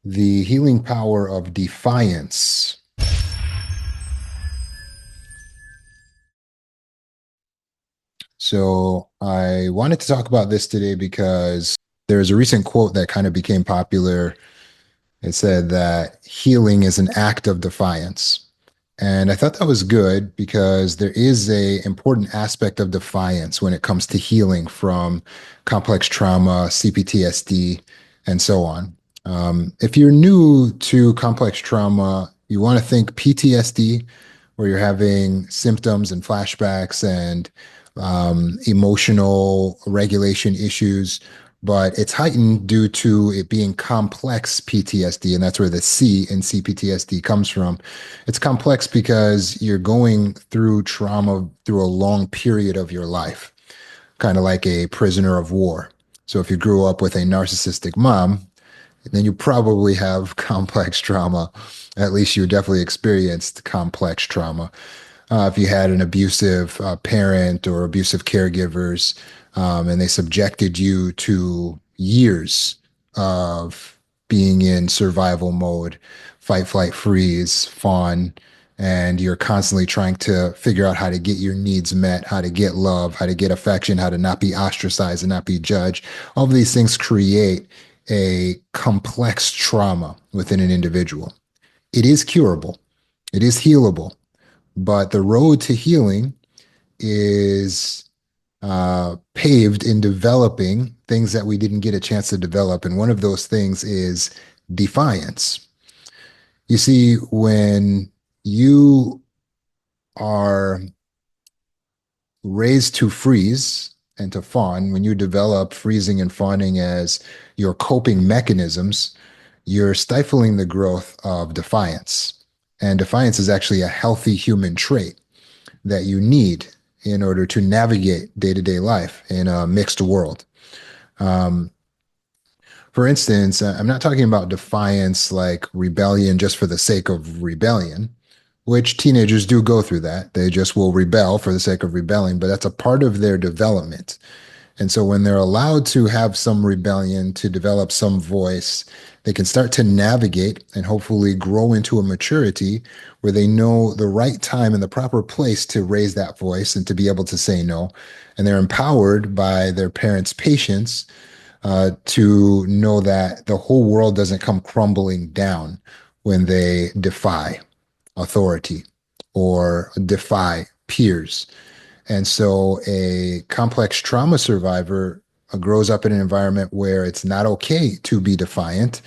The healing power of defiance. So I wanted to talk about this today because there's a recent quote that kind of became popular. It said that healing is an act of defiance. And I thought that was good because there is a important aspect of defiance when it comes to healing from complex trauma, CPTSD, and so on. If you're new to complex trauma, you want to think PTSD, where you're having symptoms and flashbacks and emotional regulation issues, but it's heightened due to it being complex PTSD, and that's where the C in CPTSD comes from. It's complex because you're going through trauma through a long period of your life, kind of like a prisoner of war. So if you grew up with a narcissistic mom, then you probably have complex trauma. At least you definitely experienced complex trauma. If you had an abusive parent or abusive caregivers, and they subjected you to years of being in survival mode, fight, flight, freeze, fawn, and you're constantly trying to figure out how to get your needs met, how to get love, how to get affection, how to not be ostracized and not be judged. All of these things create a complex trauma within an individual. It is curable, it is healable, but the road to healing is paved in developing things that we didn't get a chance to develop. And one of those things is defiance. You see, when you are raised to freeze and to fawn, when you develop freezing and fawning as your coping mechanisms, you're stifling the growth of defiance. And defiance is actually a healthy human trait that you need in order to navigate day-to-day life in a mixed world. Um, for instance, I'm not talking about defiance like rebellion just for the sake of rebellion, which teenagers do go through that. They just will rebel for the sake of rebelling, but that's a part of their development. And so when they're allowed to have some rebellion, to develop some voice, they can start to navigate and hopefully grow into a maturity where they know the right time and the proper place to raise that voice and to be able to say no. And they're empowered by their parents' patience to know that the whole world doesn't come crumbling down when they defy authority or defy peers. And so a complex trauma survivor grows up in an environment where it's not okay to be defiant,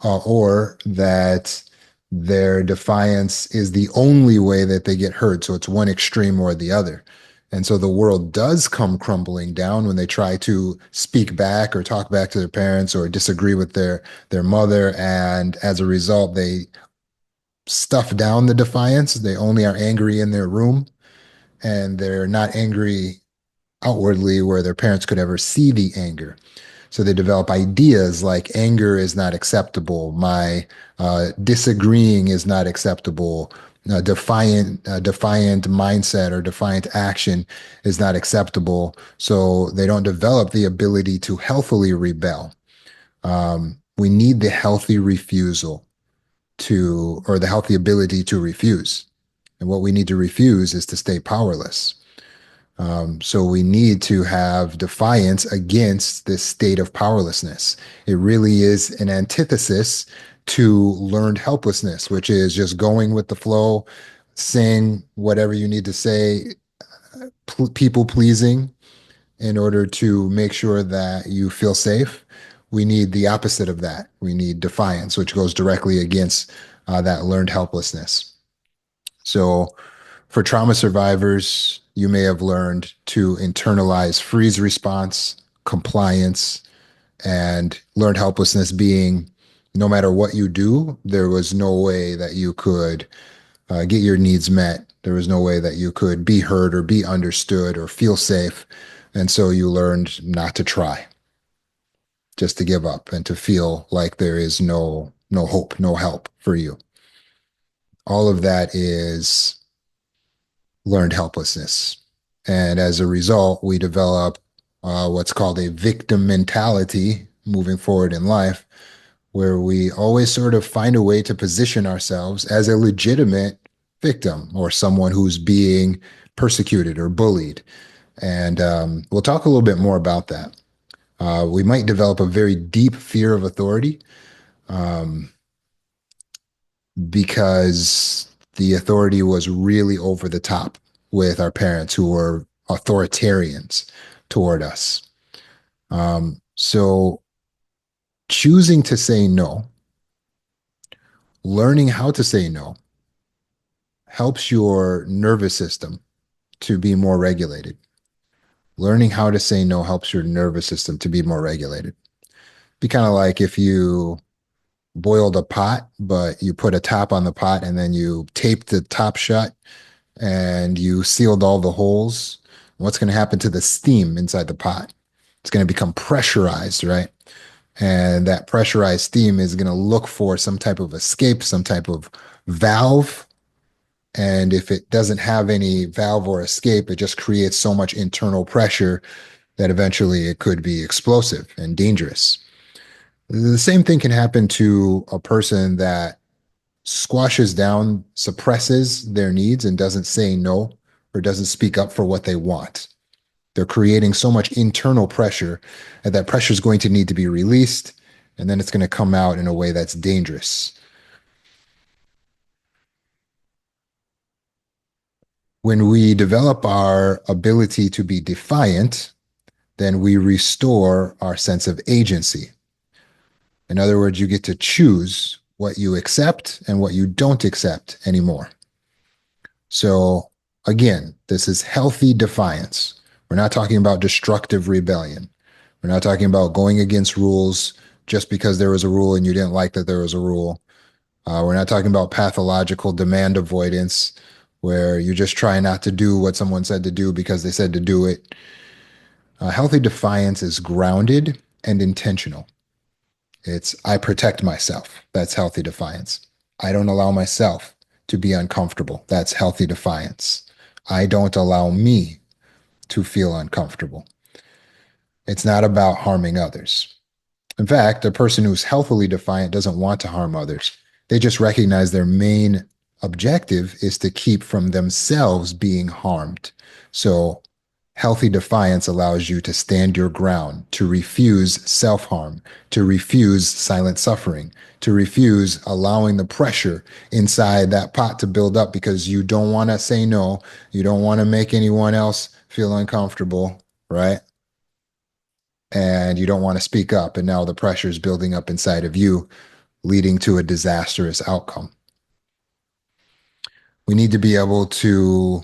or that their defiance is the only way that they get heard. So it's one extreme or the other. And so the world does come crumbling down when they try to speak back or talk back to their parents or disagree with their mother. And as a result, they stuff down the defiance. They only are angry in their room, and they're not angry outwardly where their parents could ever see the anger. So they develop ideas like anger is not acceptable, my disagreeing is not acceptable, defiant mindset or defiant action is not acceptable. So they don't develop the ability to healthily rebel. We need the healthy refusal to, or the healthy ability to refuse. And what we need to refuse is to stay powerless. So we need to have defiance against this state of powerlessness. It really is an antithesis to learned helplessness, which is just going with the flow, saying whatever you need to say, people pleasing in order to make sure that you feel safe. We need the opposite of that. We need defiance, which goes directly against that learned helplessness. So, for trauma survivors, you may have learned to internalize freeze response, compliance, and learned helplessness being no matter what you do, there was no way that you could get your needs met. There was no way that you could be heard or be understood or feel safe. And so you learned not to try, just to give up and to feel like there is no hope, no help for you. All of that is learned helplessness. And as a result, we develop what's called a victim mentality moving forward in life, where we always sort of find a way to position ourselves as a legitimate victim or someone who's being persecuted or bullied. And we'll talk a little bit more about that. We might develop a very deep fear of authority um, because the authority was really over the top with our parents who were authoritarians toward us. So choosing to say no, learning how to say no, helps your nervous system to be more regulated. Learning how to say no helps your nervous system to be more regulated. Be kind of like if you boiled a pot, but you put a top on the pot and then you taped the top shut and you sealed all the holes. What's going to happen to the steam inside the pot? It's going to become pressurized, right? And that pressurized steam is going to look for some type of escape, some type of valve. And if it doesn't have any valve or escape, it just creates so much internal pressure that eventually it could be explosive and dangerous. The same thing can happen to a person that squashes down, suppresses their needs, and doesn't say no or doesn't speak up for what they want. They're creating so much internal pressure, and that pressure is going to need to be released, and then it's going to come out in a way that's dangerous. When we develop our ability to be defiant, then we restore our sense of agency. In other words, you get to choose what you accept and what you don't accept anymore. So, again, this is healthy defiance. We're not talking about destructive rebellion. We're not talking about going against rules just because there was a rule and you didn't like that there was a rule. We're not talking about pathological demand avoidance where you just try not to do what someone said to do because they said to do it. Healthy defiance is grounded and intentional. It's I protect myself. That's healthy defiance. I don't allow myself to be uncomfortable. That's healthy defiance. I don't allow me to feel uncomfortable. It's not about harming others. In fact, a person who's healthily defiant doesn't want to harm others. They just recognize their main objective is to keep from themselves being harmed. So, healthy defiance allows you to stand your ground, to refuse self harm, to refuse silent suffering, to refuse allowing the pressure inside that pot to build up because you don't want to say no. You don't want to make anyone else feel uncomfortable, right? And you don't want to speak up. And now the pressure is building up inside of you, leading to a disastrous outcome. We need to be able to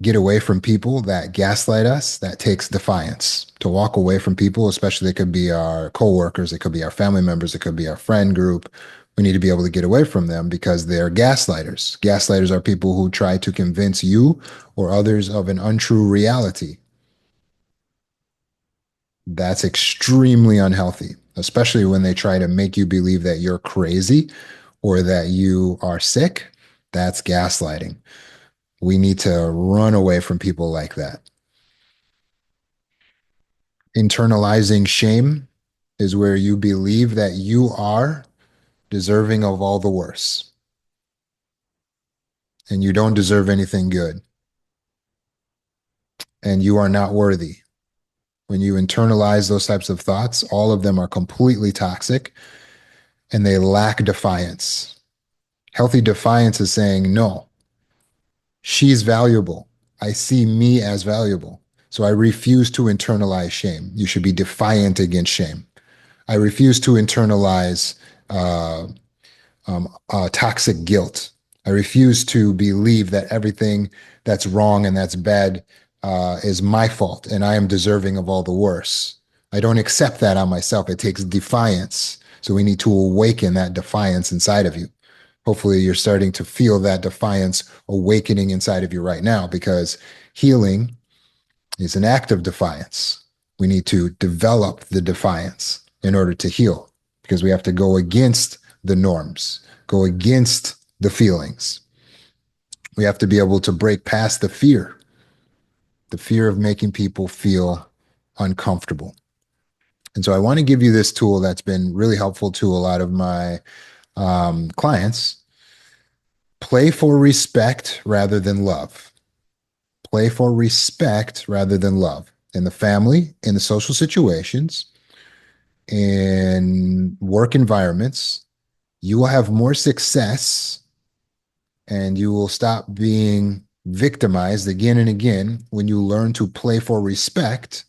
get away from people that gaslight us. That takes defiance to walk away from people, especially it could be our coworkers, it could be our family members, it could be our friend group. We need to be able to get away from them because they're gaslighters. Gaslighters are people who try to convince you or others of an untrue reality. That's extremely unhealthy, especially when they try to make you believe that you're crazy or that you are sick. That's gaslighting. We need to run away from people like that. Internalizing shame is where you believe that you are deserving of all the worst and you don't deserve anything good and you are not worthy. When you internalize those types of thoughts, all of them are completely toxic and they lack defiance. Healthy defiance is saying, no, she's valuable. I see me as valuable. So I refuse to internalize shame. You should be defiant against shame. I refuse to internalize uh, toxic guilt. I refuse to believe that everything that's wrong and that's bad is my fault and I am deserving of all the worst. I don't accept that on myself. It takes defiance. So we need to awaken that defiance inside of you. Hopefully, you're starting to feel that defiance awakening inside of you right now because healing is an act of defiance. We need to develop the defiance in order to heal because we have to go against the norms, go against the feelings. We have to be able to break past the fear of making people feel uncomfortable. And so I want to give you this tool that's been really helpful to a lot of my clients. Play for respect rather than love. Play for respect rather than love in the family, in the social situations, in work environments. You will have more success and you will stop being victimized again and again when you learn to play for respect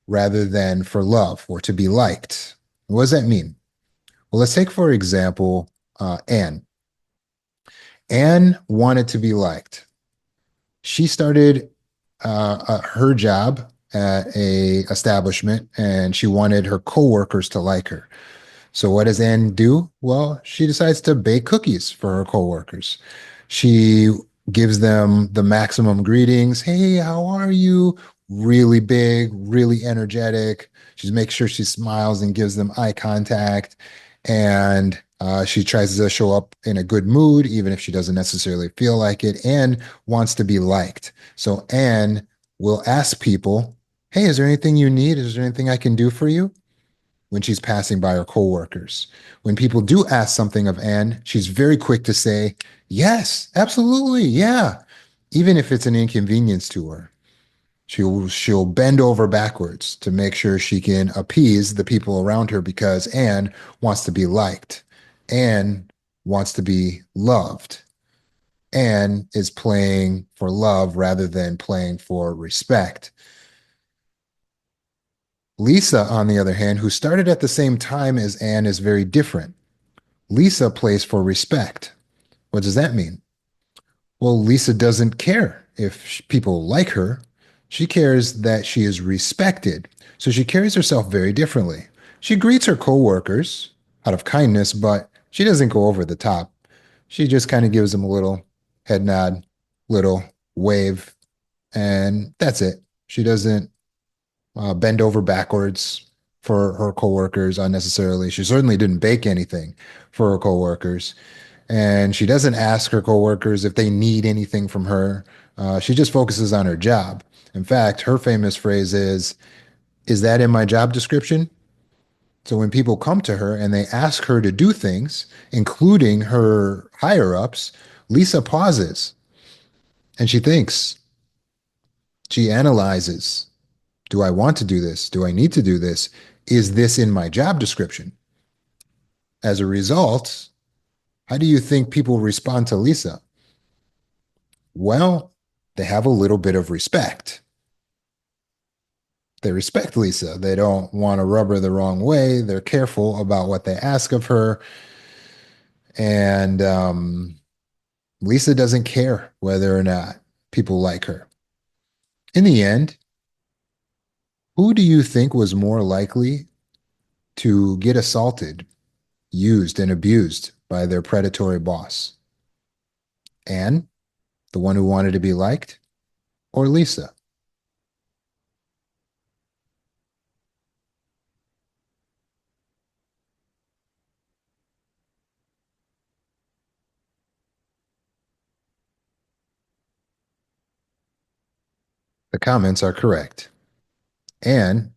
rather than for love or to be liked. What does that mean? Well, let's take, for example, Anne. Anne wanted to be liked. She started her job at a establishment and she wanted her coworkers to like her. So what does Anne do? Well, she decides to bake cookies for her coworkers. She gives them the maximum greetings. Hey, how are you? Really big, really energetic. She makes sure she smiles and gives them eye contact. And she tries to show up in a good mood, even if she doesn't necessarily feel like it, and wants to be liked. So Anne will ask people, hey, is there anything you need? Is there anything I can do for you? When she's passing by her coworkers. When people do ask something of Anne, she's very quick to say, yes, absolutely, yeah. Even if it's an inconvenience to her, she'll bend over backwards to make sure she can appease the people around her because Anne wants to be liked. Anne wants to be loved. Anne is playing for love rather than playing for respect. Lisa, on the other hand, who started at the same time as Anne, is very different. Lisa plays for respect. What does that mean? Well, Lisa doesn't care if people like her. She cares that she is respected. So she carries herself very differently. She greets her coworkers out of kindness, but she doesn't go over the top. She just kind of gives them a little head nod, little wave, and that's it. She doesn't bend over backwards for her coworkers unnecessarily. She certainly didn't bake anything for her coworkers. And she doesn't ask her coworkers if they need anything from her. She just focuses on her job. In fact, her famous phrase is that in my job description? So when people come to her and they ask her to do things, including her higher ups, Lisa pauses and she thinks, she analyzes, do I want to do this? Do I need to do this? Is this in my job description? As a result, how do you think people respond to Lisa? Well, they have a little bit of respect. They respect Lisa. They don't want to rub her the wrong way. They're careful about what they ask of her. And Lisa doesn't care whether or not people like her. In the end, who do you think was more likely to get assaulted, used, and abused by their predatory boss? Anne, the one who wanted to be liked, or Lisa? The comments are correct. Anne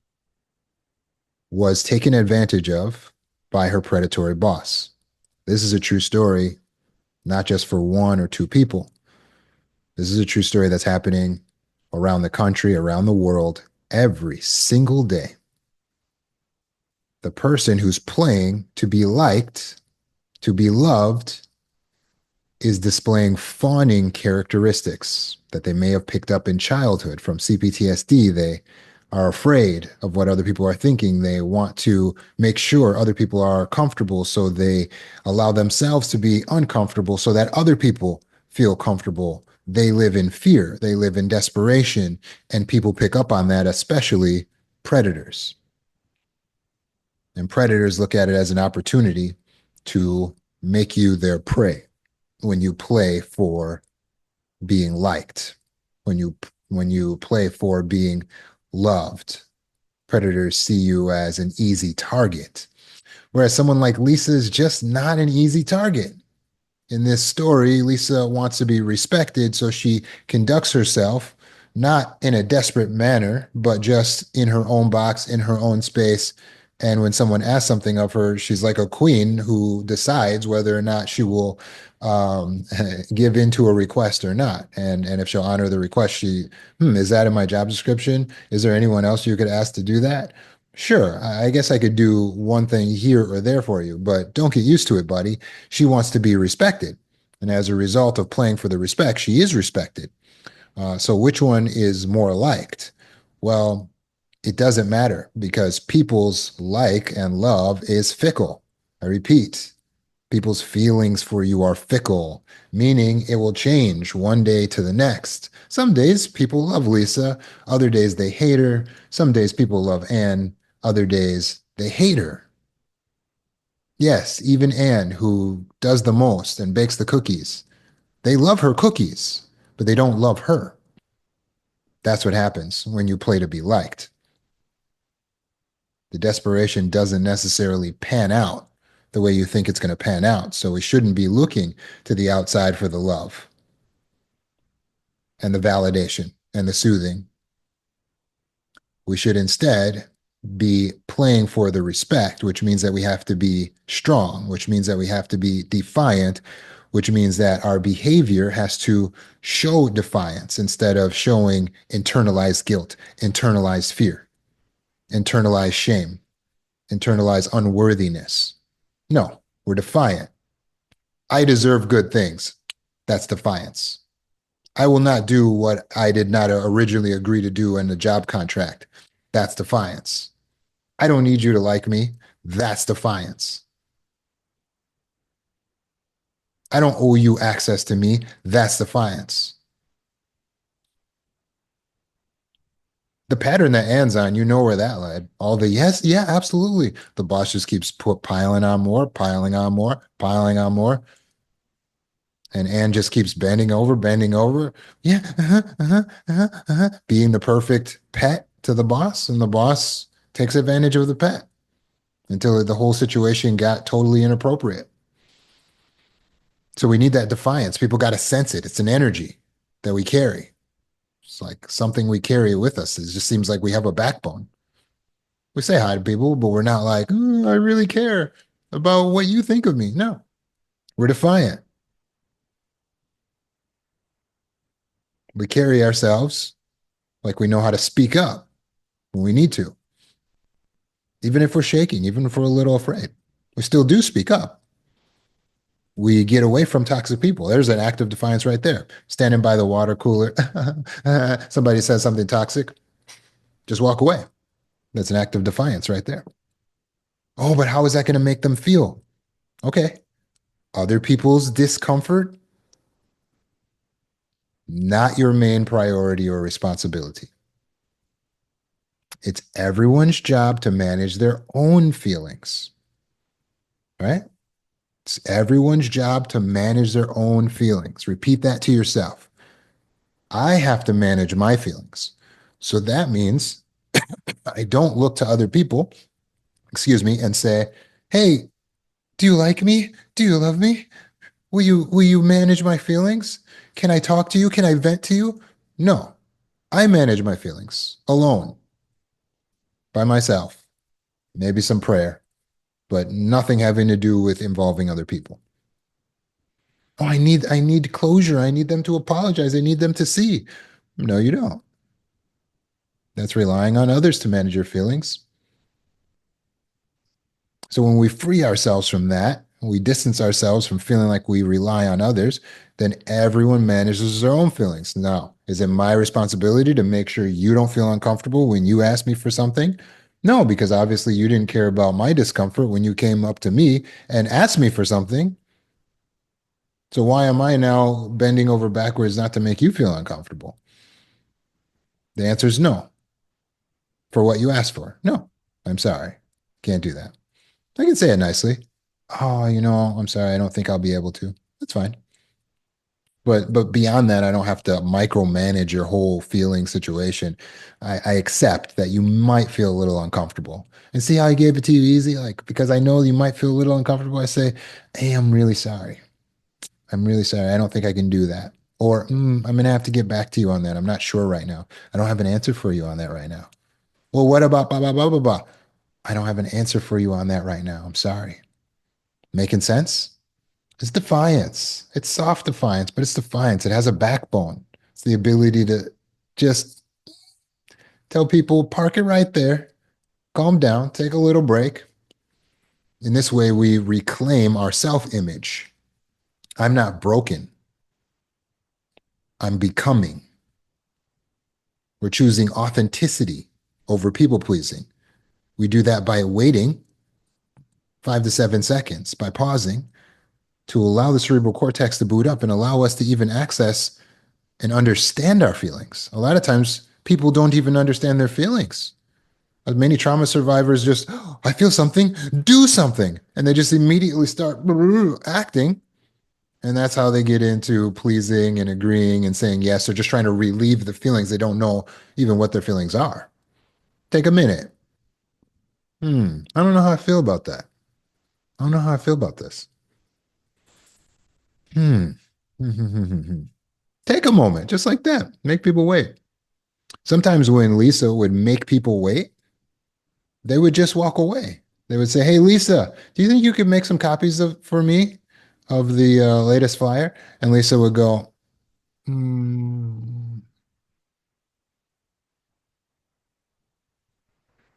was taken advantage of by her predatory boss. This is a true story, not just for one or two people. This is a true story that's happening around the country, around the world, every single day. The person who's playing to be liked, to be loved, is displaying fawning characteristics that they may have picked up in childhood from CPTSD. They are afraid of what other people are thinking. They want to make sure other people are comfortable, so they allow themselves to be uncomfortable so that other people feel comfortable. They live in fear, they live in desperation, and people pick up on that, especially predators. And predators look at it as an opportunity to make you their prey when you play for being liked, when you play for being loved. Predators see you as an easy target, whereas someone like Lisa is just not an easy target. In this story, Lisa wants to be respected, so she conducts herself not in a desperate manner, but just in her own box, in her own space. And when someone asks something of her, she's like a queen who decides whether or not she will give in to a request or not. And if she'll honor the request, is that in my job description? Is there anyone else you could ask to do that? Sure, I guess I could do one thing here or there for you, but don't get used to it, buddy. She wants to be respected. And as a result of playing for the respect, she is respected. So which one is more liked? Well, it doesn't matter because people's like and love is fickle. I repeat, people's feelings for you are fickle, meaning it will change one day to the next. Some days people love Lisa, other days they hate her. Some days people love Anne, other days they hate her. Yes, even Anne, who does the most and bakes the cookies. They love her cookies, but they don't love her. That's what happens when you play to be liked. The desperation doesn't necessarily pan out the way you think it's going to pan out. So we shouldn't be looking to the outside for the love and the validation and the soothing. We should instead be playing for the respect, which means that we have to be strong, which means that we have to be defiant, which means that our behavior has to show defiance instead of showing internalized guilt, internalized fear, internalized shame, internalized unworthiness. No, we're defiant. I deserve good things. That's defiance. I will not do what I did not originally agree to do in the job contract. That's defiance. I don't need you to like me. That's defiance. I don't owe you access to me. That's defiance. The pattern that ends on, you know where that led. All the yes, yeah, absolutely. The boss just keeps piling on more, piling on more, piling on more. And Anne just keeps bending over. Yeah, being the perfect pet to the boss. And the boss takes advantage of the pet until the whole situation got totally inappropriate. So we need that defiance. People got to sense it. It's an energy that we carry. It's like something we carry with us. It just seems like we have a backbone. We say hi to people, but we're not like, "Ooh, I really care about what you think of me." No, we're defiant. We carry ourselves like we know how to speak up when we need to, even if we're shaking, even if we're a little afraid. We still do speak up. We get away from toxic people. There's an act of defiance right there. Standing by the water cooler. Somebody says something toxic, just walk away. That's an act of defiance right there. Oh, but how is that going to make them feel? Okay. Other people's discomfort, not your main priority or responsibility. It's everyone's job to manage their own feelings, right? It's everyone's job to manage their own feelings. Repeat that to yourself. I have to manage my feelings. So that means I don't look to other people, excuse me, and say, "Hey, do you like me? Do you love me? Will you manage my feelings? Can I talk to you? Can I vent to you?" No. I manage my feelings alone by myself. Maybe some prayer, but nothing having to do with involving other people. Oh, I need closure. I need them to apologize. I need them to see. No, you don't. That's relying on others to manage your feelings. So when we free ourselves from that, we distance ourselves from feeling like we rely on others, then everyone manages their own feelings. Now, is it my responsibility to make sure you don't feel uncomfortable when you ask me for something? No, because obviously you didn't care about my discomfort when you came up to me and asked me for something. So why am I now bending over backwards not to make you feel uncomfortable? The answer is no. For what you asked for. No, I'm sorry. Can't do that. I can say it nicely. Oh, I'm sorry. I don't think I'll be able to. That's fine. But beyond that, I don't have to micromanage your whole feeling situation. I accept that you might feel a little uncomfortable. And see how I gave it to you easy? Like, because I know you might feel a little uncomfortable, I say, "Hey, I'm really sorry. I'm really sorry. I don't think I can do that." Or I'm going to have to get back to you on that. I'm not sure right now. I don't have an answer for you on that right now. Well, what about blah, blah, blah, blah, blah? I don't have an answer for you on that right now. I'm sorry. Making sense? It's defiance. It's soft defiance, but it's defiance. It has a backbone. It's the ability to just tell people, park it right there, calm down, take a little break. In this way, we reclaim our self image. I'm not broken. I'm becoming. We're choosing authenticity over people pleasing. We do that by waiting 5 to 7 seconds, by pausing to allow the cerebral cortex to boot up and allow us to even access and understand our feelings. A lot of times, people don't even understand their feelings. Many trauma survivors just, oh, I feel something, do something. And they just immediately start acting. And that's how they get into pleasing and agreeing and saying yes. They're just trying to relieve the feelings. They don't know even what their feelings are. Take a minute. I don't know how I feel about that. I don't know how I feel about this. Hmm. Take a moment, just like that. Make people wait. Sometimes when Lisa would make people wait, they would just walk away. They would say, "Hey, Lisa, do you think you could make some copies of for me of the latest flyer?" And Lisa would go, "Hmm."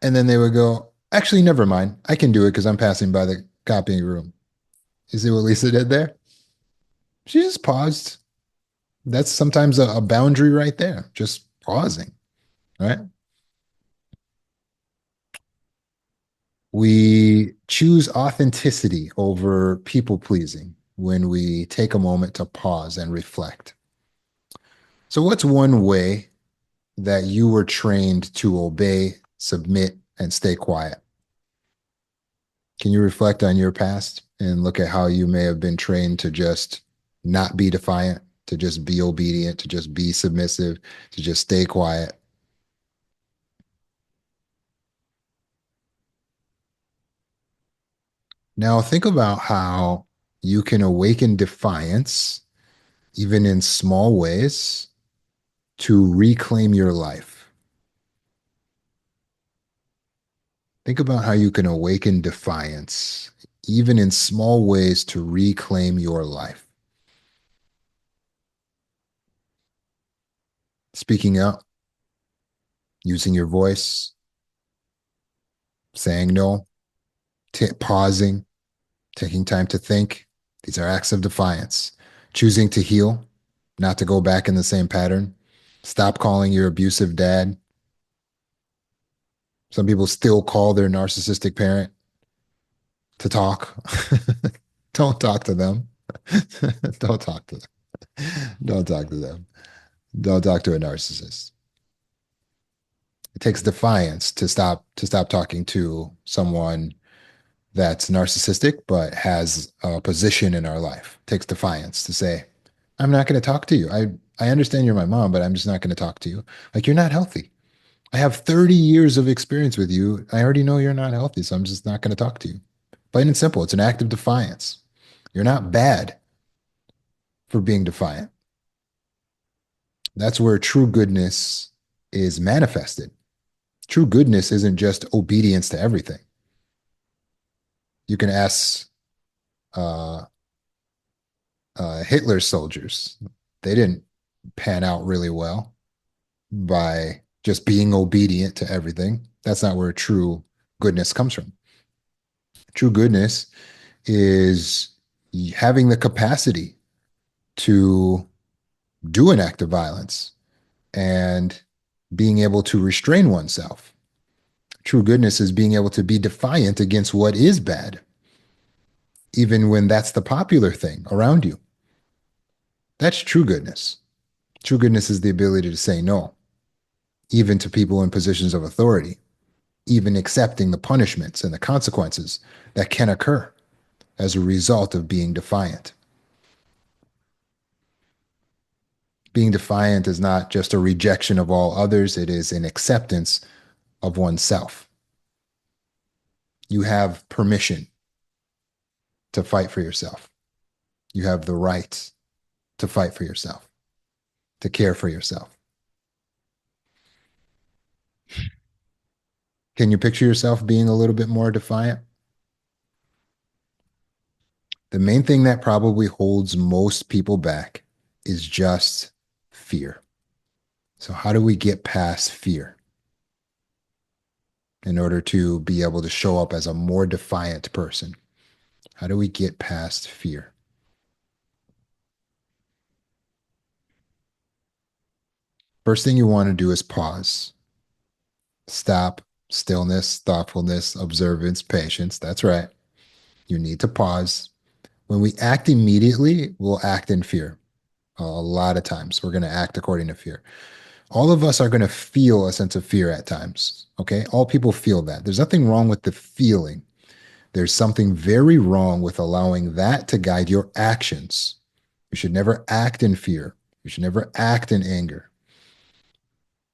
And then they would go, "Actually, never mind. I can do it because I'm passing by the copying room." You see what Lisa did there? She just paused. That's sometimes a boundary right there, just pausing, right? We choose authenticity over people pleasing when we take a moment to pause and reflect. So, what's one way that you were trained to obey, submit, and stay quiet? Can you reflect on your past and look at how you may have been trained to just not be defiant, to just be obedient, to just be submissive, to just stay quiet? Now, think about how you can awaken defiance, even in small ways, to reclaim your life. Think about how you can awaken defiance, even in small ways, to reclaim your life. Speaking up, using your voice, saying no, pausing, taking time to think. These are acts of defiance. Choosing to heal, not to go back in the same pattern. Stop calling your abusive dad. Some people still call their narcissistic parent to talk. Don't talk to them. Don't talk to them. Don't talk to them. Don't talk to a narcissist. It takes defiance to stop talking to someone that's narcissistic but has a position in our life. It takes defiance to say, I'm not going to talk to you. I understand you're my mom, but I'm just not going to talk to you. Like you're not healthy. I have 30 years of experience with you. I already know you're not healthy, so I'm just not going to talk to you. Plain and simple. It's an act of defiance. You're not bad for being defiant. That's where true goodness is manifested. True goodness isn't just obedience to everything. You can ask uh, Hitler's soldiers. They didn't pan out really well by just being obedient to everything. That's not where true goodness comes from. True goodness is having the capacity to do an act of violence and being able to restrain oneself. True goodness is being able to be defiant against what is bad, even when that's the popular thing around you. That's true goodness. True goodness is the ability to say no, even to people in positions of authority, even accepting the punishments and the consequences that can occur as a result of being defiant. Being defiant is not just a rejection of all others, it is an acceptance of oneself. You have permission to fight for yourself. You have the right to fight for yourself. to care for yourself. Can you picture yourself being a little bit more defiant? The main thing that probably holds most people back is just fear. So, how do we get past fear in order to be able to show up as a more defiant person? How do we get past fear? First thing you want to do is pause, stop, stillness, thoughtfulness, observance, patience. That's right. You need to pause. When we act immediately, we'll act in fear. A lot of times, we're going to act according to fear. All of us are going to feel a sense of fear at times. Okay. All people feel that. There's nothing wrong with the feeling. There's something very wrong with allowing that to guide your actions. You should never act in fear. You should never act in anger.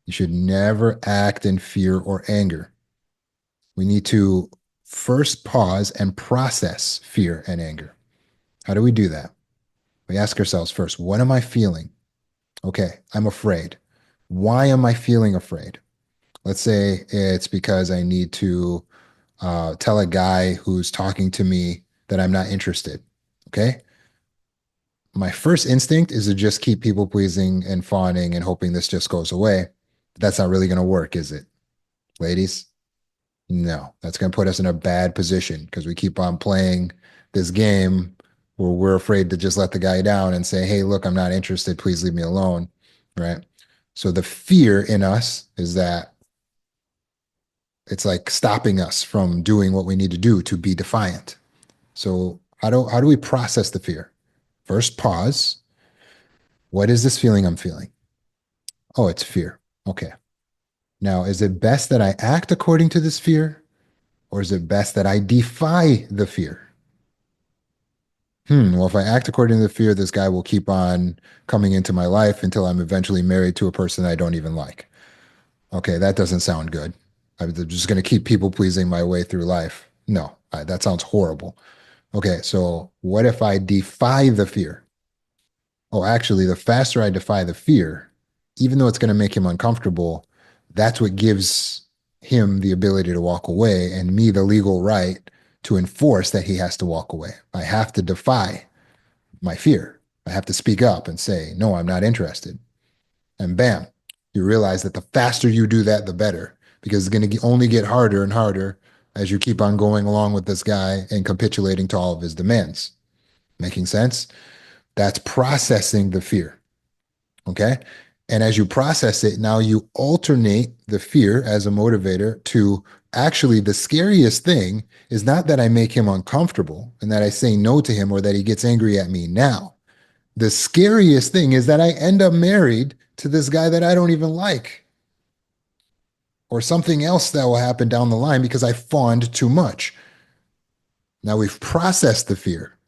You should never act in fear or anger. We need to first pause and process fear and anger. How do we do that? We ask ourselves first, what am I feeling? Okay, I'm afraid. Why am I feeling afraid? Let's say it's because I need to tell a guy who's talking to me that I'm not interested. Okay. My first instinct is to just keep people pleasing and fawning and hoping this just goes away. That's not really going to work, is it, ladies? No, that's going to put us in a bad position because we keep on playing this game where we're afraid to just let the guy down and say, hey, look, I'm not interested. Please leave me alone. Right. So the fear in us is that it's like stopping us from doing what we need to do to be defiant. So how do we process the fear? First, pause. What is this feeling I'm feeling? Oh, it's fear. Okay. Now, is it best that I act according to this fear, or is it best that I defy the fear? Well, if I act according to the fear, this guy will keep on coming into my life until I'm eventually married to a person I don't even like. Okay, that doesn't sound good. I'm just going to keep people pleasing my way through life. No, that sounds horrible. Okay, so what if I defy the fear? Oh, actually, the faster I defy the fear, even though it's going to make him uncomfortable, that's what gives him the ability to walk away and me the legal right to enforce that he has to walk away. I have to defy my fear. I have to speak up and say, no, I'm not interested. And bam, you realize that the faster you do that, the better, because it's going to only get harder and harder as you keep on going along with this guy and capitulating to all of his demands. Making sense? That's processing the fear. Okay. And as you process it, now you alternate the fear as a motivator to actually the scariest thing is not that I make him uncomfortable and that I say no to him or that he gets angry at me now. The scariest thing is that I end up married to this guy that I don't even like, or something else that will happen down the line because I fawned too much. Now we've processed the fear,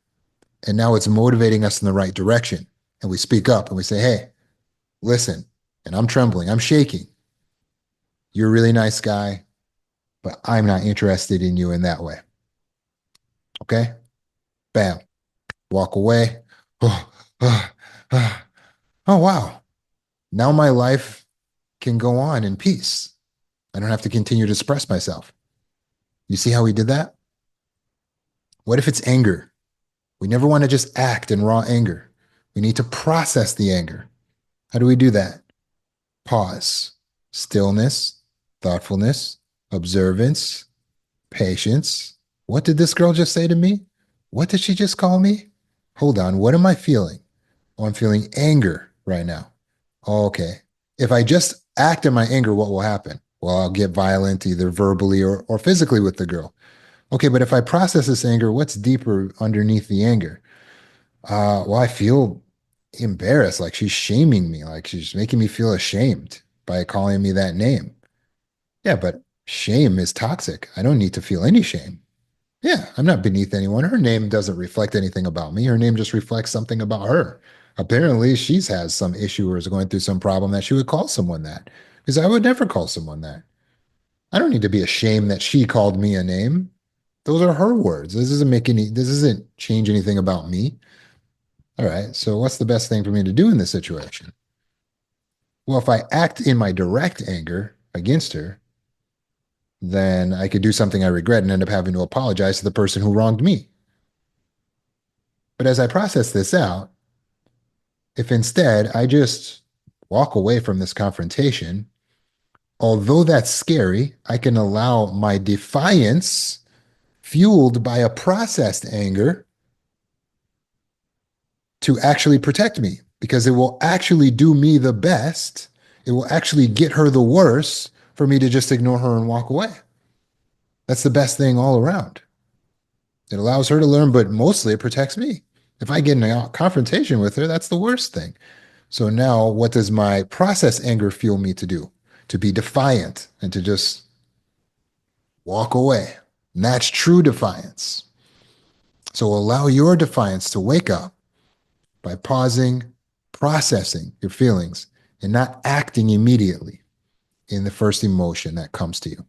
and now it's motivating us in the right direction. And we speak up and we say, hey, listen, and I'm trembling, I'm shaking. You're a really nice guy, but I'm not interested in you in that way. Okay? Bam. Walk away. Oh, oh, oh, oh wow. Now my life can go on in peace. I don't have to continue to express myself. You see how we did that? What if it's anger? We never want to just act in raw anger. We need to process the anger. How do we do that? Pause, stillness, thoughtfulness, observance, patience. What did this girl just say to me? What did she just call me? Hold on, what am I feeling? Oh, I'm feeling anger right now. Oh, okay. If I just act in my anger, what will happen? Well, I'll get violent either verbally or physically with the girl. Okay, but if I process this anger, what's deeper underneath the anger? Well, I feel embarrassed, like she's shaming me, like she's making me feel ashamed by calling me that name. Yeah, but shame is toxic. I don't need to feel any shame. Yeah, I'm not beneath anyone. Her name doesn't reflect anything about me. Her name just reflects something about her. Apparently, she's has some issue or is going through some problem that she would call someone that. Because I would never call someone that. I don't need to be ashamed that she called me a name. Those are her words. This doesn't change anything about me. All right. So what's the best thing for me to do in this situation? Well, if I act in my direct anger against her, then I could do something I regret and end up having to apologize to the person who wronged me. But as I process this out, if instead I just walk away from this confrontation, although that's scary, I can allow my defiance, fueled by a processed anger, to actually protect me because it will actually do me the best. It will actually get her the worse for me to just ignore her and walk away. That's the best thing all around. It allows her to learn, but mostly it protects me. If I get in a confrontation with her, that's the worst thing. So now, what does my process anger fuel me to do? To be defiant and to just walk away. And that's true defiance. So allow your defiance to wake up by pausing, processing your feelings, and not acting immediately in the first emotion that comes to you.